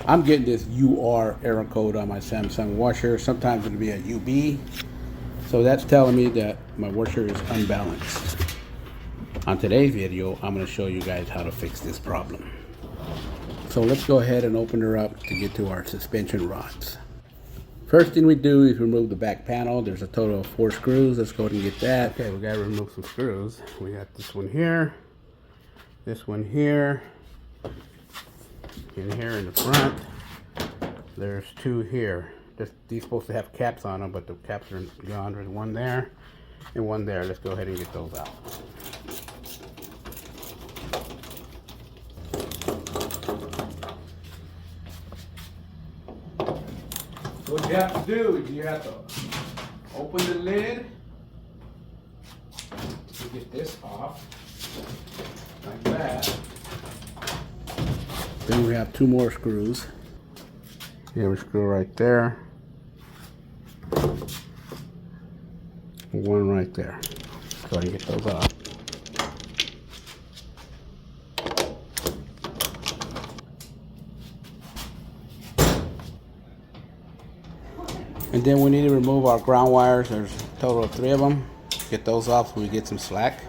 I'm getting this UR error code on my Samsung washer. Sometimes it'll be a UB. So that's telling me that my washer is unbalanced. On today's video, I'm going to show you guys how to fix this problem. So let's go ahead and open her up to get to our suspension rods. First thing we do is remove the back panel. There's a total of 4 screws. Let's go ahead and get that. Okay, we got to remove some screws. We got this one here, this one here, and here in the front. There's 2 here. These supposed to have caps on them, but the caps are gone. There's one there and one there. Let's go ahead and get those out. What you have to do is you have to open the lid to get this off, like that. Then we have 2 more screws. Here we screw right there. One right there. Go ahead and get those off. And then we need to remove our ground wires. There's a total of 3 of them. Get those off so we get some slack.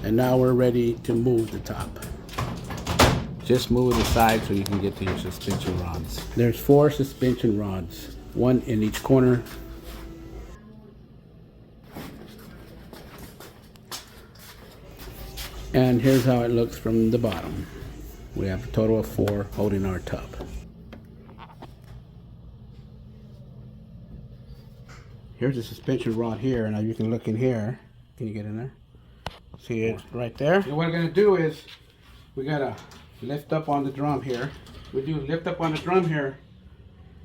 And now we're ready to move the top. Just move it aside so you can get to your suspension rods. There's 4 suspension rods, 1 in each corner. And here's how it looks from the bottom. We have a total of 4 holding our tub. Here's the suspension rod here. Now you can look in here. Can you get in there? See it right there? And what we're gonna do is we gotta lift up on the drum here. We do lift up on the drum here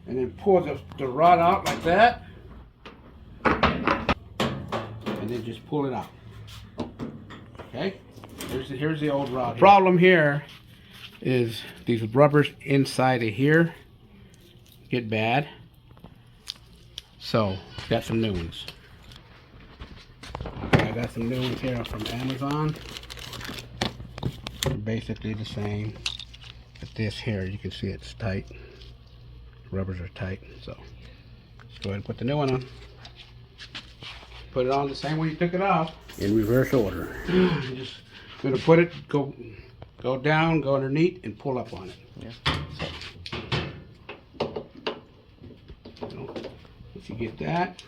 and then pull the rod out like that. And then just pull it out. Okay? Here's the old rod. The problem here is these rubbers inside of here get bad. So, got some new ones. I got some new ones here from Amazon. They're basically the same. But this here, you can see it's tight. Rubbers are tight. So, let's go ahead and put the new one on. Put it on the same way you took it off. In reverse order. Just gonna put it, go down, go underneath, and pull up on it. Yeah. So, once you get that,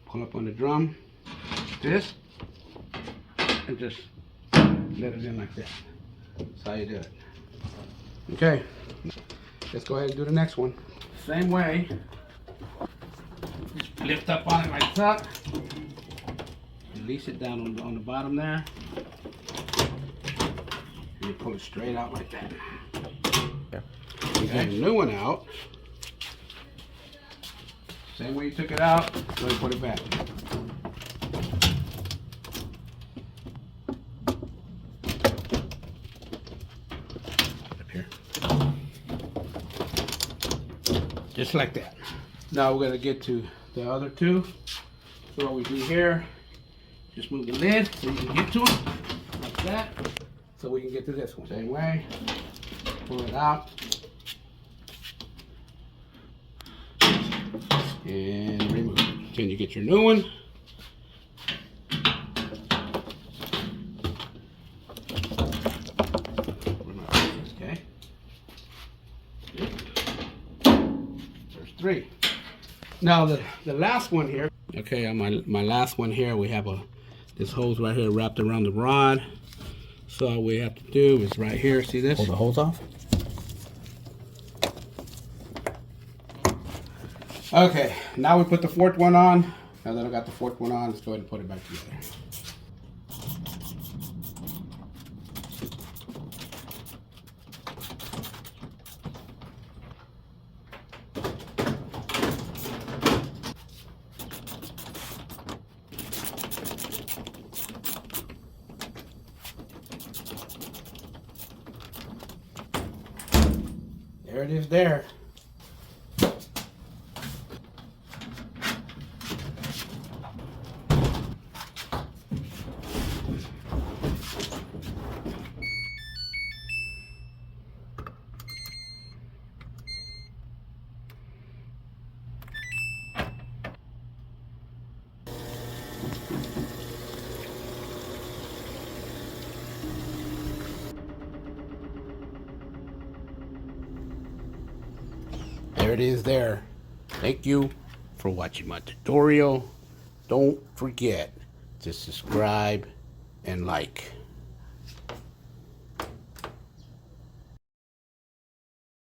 pull up on the drum, this, and just let it in like that. That's how you do it. Okay, let's go ahead and do the next one. Same way. Just lift up on it like that. Release it down on the bottom there. And you pull it straight out like that. Yeah. You get a new one out. Same way you took it out, go ahead and put it back. Up here. Just like that. Now we're gonna get to the other 2. So what we do here, just move the lid so you can get to them, like that, so we can get to this one. Same way, pull it out, and remove it. Then you get your new one. Okay. There's 3. Now the last one here. Okay, on my last one here, we have this hose right here wrapped around the rod. So all we have to do is right here, see this? Pull the hose off. Okay, now we put the 4th one on. Now that I got the 4th one on, let's go ahead and put it back together. There it is there. There it is there. Thank you for watching my tutorial. Don't forget to subscribe and like.